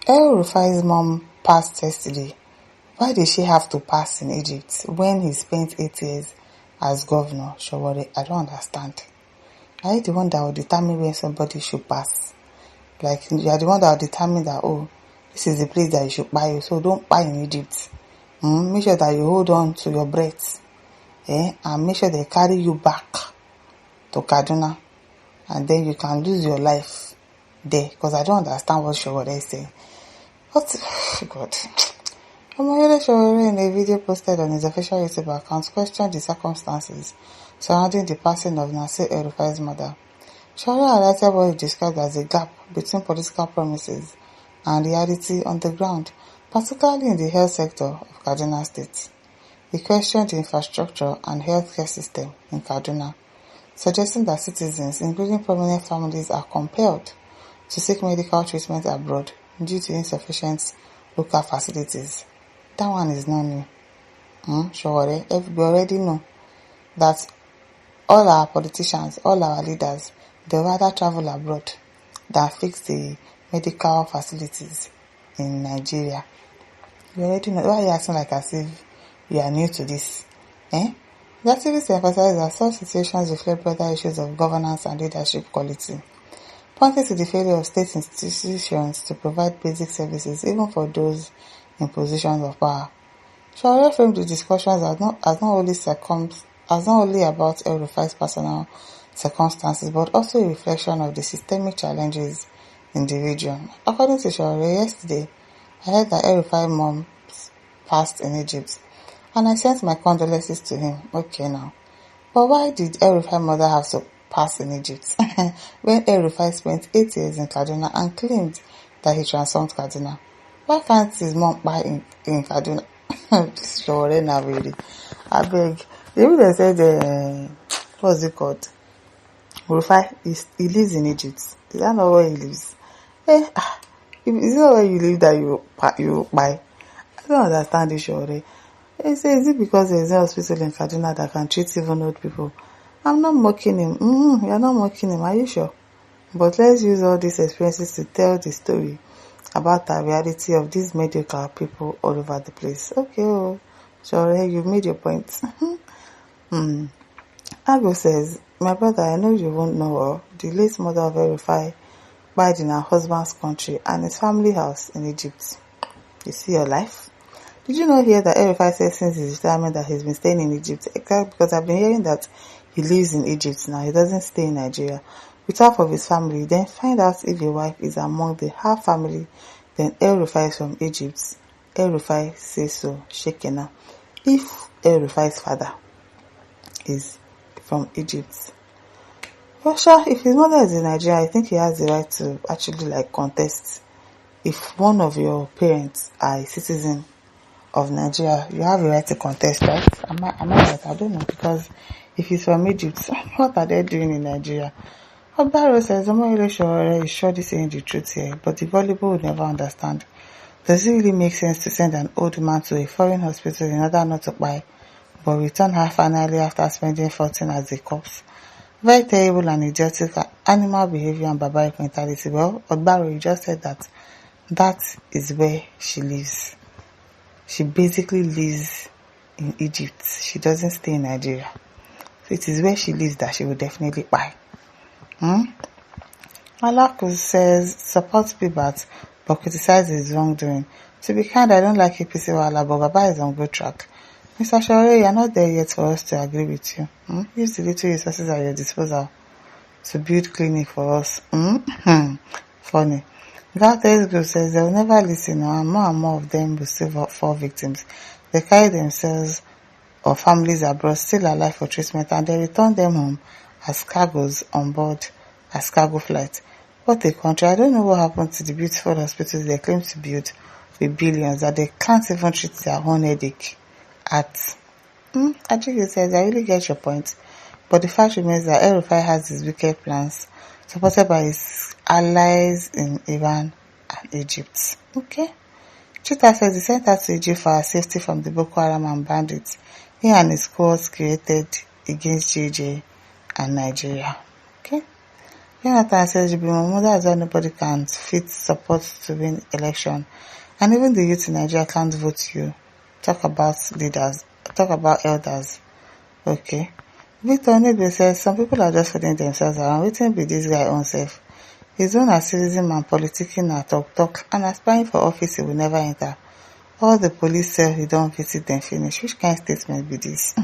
Elrufai's mom passed yesterday. Why did she have to pass in Egypt when he spent 8 years as governor? Sowore, I don't understand. Are you the one that will determine when somebody should pass? Like, you are the one that will determine that, oh, this is the place that you should buy you, so don't buy in Egypt. Make sure that you hold on to your breath. And make sure they carry you back to Kaduna. And then you can lose your life there. Because I don't understand what Sowore is saying. What? God. Omoyele Sowore, in a video posted on his official YouTube account, questioned the circumstances surrounding the passing of Nasir El-Rufai's mother. Sowore highlighted what he described as a gap between political promises and reality on the ground, particularly in the health sector of Kaduna State. He questioned the infrastructure and healthcare system in Kaduna, suggesting that citizens, including prominent families, are compelled to seek medical treatment abroad due to insufficient local facilities. That one is not new. Sowore, we already know that all our politicians, all our leaders, they rather travel abroad than fix the medical facilities in Nigeria. You already know. Why are you acting like as if you are new to this? The activists emphasize that such situations reflect broader issues of governance and leadership quality, pointing to the failure of state institutions to provide basic services even for those in positions of power. Sowore framed the discussions as not only about El-Rufai's personal circumstances, but also a reflection of the systemic challenges in the region. According to Sowore, yesterday, I heard that El-Rufai's mom passed in Egypt, and I sent my condolences to him. Okay now. But why did El-Rufai's mother have to pass in Egypt when El-Rufai spent 8 years in Kaduna and claimed that he transformed Kaduna? Why can't his mom buy in Kaduna? Sowore now really. I beg. Even they said, what's it called? Rufai, he lives in Egypt. Is that not where he lives? Is it not where you live that you buy? I don't understand this, Sowore. He says, is it because there is a hospital in Kaduna that can treat even old people? I'm not mocking him. You're not mocking him, are you sure? But let's use all these experiences to tell the story about the reality of these mediocre people all over the place. Okay, Sowore, you've made your point. Ago says, my brother, I know you won't know her. The late mother of Elrufai died in her husband's country and his family house in Egypt. You see your life? Did you not hear that Elrufai said since his retirement that he's been staying in Egypt? Exactly, because I've been hearing that he lives in Egypt now. He doesn't stay in Nigeria. With half of his family, then find out if your wife is among the half family, then El-Rufai is from Egypt. El-Rufai says so, Shekina. If El-Rufai's father is from Egypt, well, sure, if his mother is in Nigeria, I think he has the right to actually contest. If one of your parents are a citizen of Nigeria, you have a right to contest, right? Am I right? I don't know, because if he's from Egypt, what are they doing in Nigeria? Obaro says, Omoyele Sowore is surely saying the truth here, but the gullible would never understand. Does it really make sense to send an old man to a foreign hospital in order not to buy, but return her finally after spending 14 as a corpse? Very terrible and idiotic animal behavior and barbaric mentality. Well, Obaro, you just said that is where she lives. She basically lives in Egypt. She doesn't stay in Nigeria. So it is where she lives that she will definitely buy. Malakus says, support Pibat, but criticizes his wrongdoing. To be kind, I don't like APC Wala, but Baba is on good track. Mr. Sowore, you are not there yet for us to agree with you. Use the little resources at your disposal to build clinic for us. Funny. Galtes Group says they will never listen, and more of them will still fall victims. They carry themselves or families abroad still alive for treatment, and they return them home as cargoes on board as cargo flights. What a country. I don't know what happened to the beautiful hospitals they claim to build with billions that they can't even treat their own headache at. Ajiki says, I really get your point, but the fact remains that El-Rufai has his wicked plans, supported by his allies in Iran and Egypt. Okay. Chita says he sent her to Egypt for her safety from the Boko Haram and bandits he and his cohorts created against JJ and Nigeria. Okay. Jonathan says, you be my mother as well, nobody can fit support to win election. And even the youth in Nigeria can't vote you. Talk about leaders. Talk about elders. Okay. Victor Nebe says, some people are just fooling themselves around. Waiting be this guy own self. His own as citizen and politicking na talk and aspiring for office he will never enter. All the police cell he don't visit them finish. Which kind of statement be this?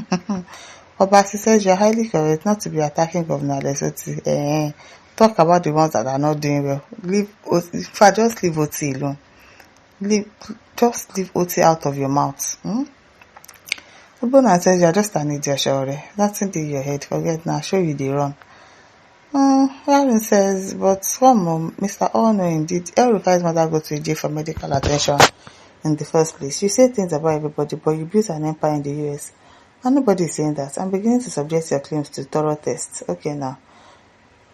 Obasi says, you're highly correct not to be attacking Governor Lesoti. Talk about the ones that are not doing well. Just leave OT alone. Just leave OT out of your mouth. Ubona says, you're just an idiot, Sowore. Nothing in your head. Forget now. Show you the run. Aaron says, but Mr. Ono, indeed, Elrufai's mother go to jail for medical attention in the first place. You say things about everybody, but you built an empire in the US. And nobody is saying that. I'm beginning to subject your claims to thorough tests. Okay, now.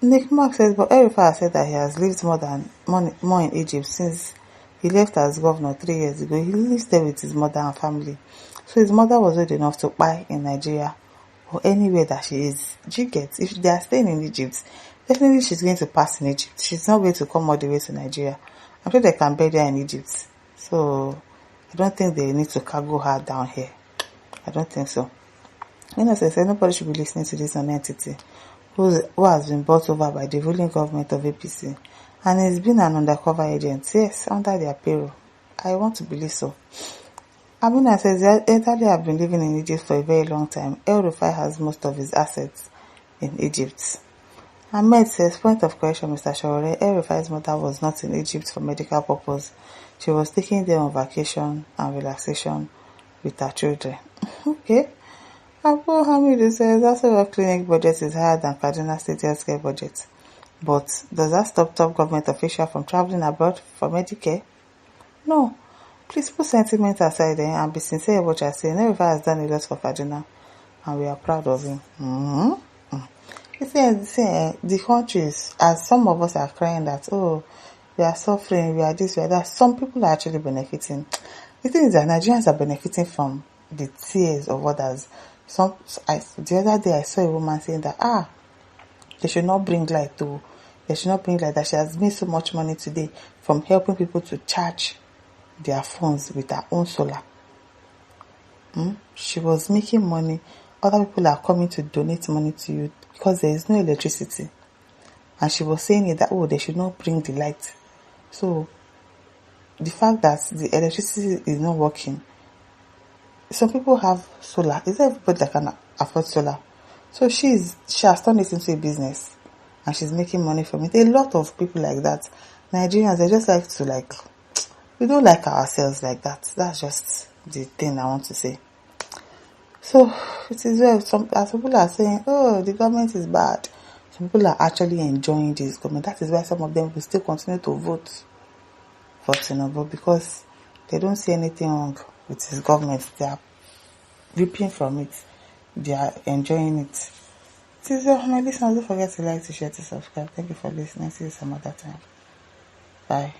Nick Mark says, but Elrufai said that he has lived more in Egypt since he left as governor 3 years ago. He lives there with his mother and family. So his mother was old enough to buy in Nigeria or anywhere that she is. Do you get? If they are staying in Egypt, definitely she's going to pass in Egypt. She's not going to come all the way to Nigeria. I'm sure they can bury her in Egypt. So I don't think they need to cargo her down here. I don't think so. As I said, nobody should be listening to this non-entity who has been bought over by the ruling government of APC and has been an undercover agent, yes, under their payroll. I want to believe so. Amina says, the elderly have been living in Egypt for a very long time. Elrufai has most of his assets in Egypt. Ahmed says, point of correction, Mr. Sowore, Elrufai's mother was not in Egypt for medical purpose. She was taking them on vacation and relaxation with her children. Okay. Abu Hamid says, Sowore clinic budget is higher than Kaduna State healthcare budget. But does that stop top government officials from traveling abroad for Medicare? No. Please put sentiment aside and be sincere in what you're saying. Elrufai has done a lot for Kaduna and we are proud of him. You see, the countries, as some of us are crying that, oh, we are suffering, we are this, we are that, some people are actually benefiting. The thing is that Nigerians are benefiting from the tears of others. The other day I saw a woman saying that, they should not bring light to, they should not bring light, that she has made so much money today from helping people to charge their phones with her own solar. She was making money. Other people are coming to donate money to you because there is no electricity. And she was saying that, they should not bring the light. So, the fact that the electricity is not working, some people have solar. Is there everybody that can afford solar? So she has turned it into a business. And she's making money from it. A lot of people like that. Nigerians, they just like to we don't like ourselves like that. That's just the thing I want to say. So, it is well, some people are saying, the government is bad. Some people are actually enjoying this government. That is why some of them will still continue to vote for Tinubu, because they don't see anything wrong with his government. They are reaping from it. They are enjoying it. It is well, my listeners, don't forget to like, to share, to subscribe. Thank you for listening. See you some other time. Bye.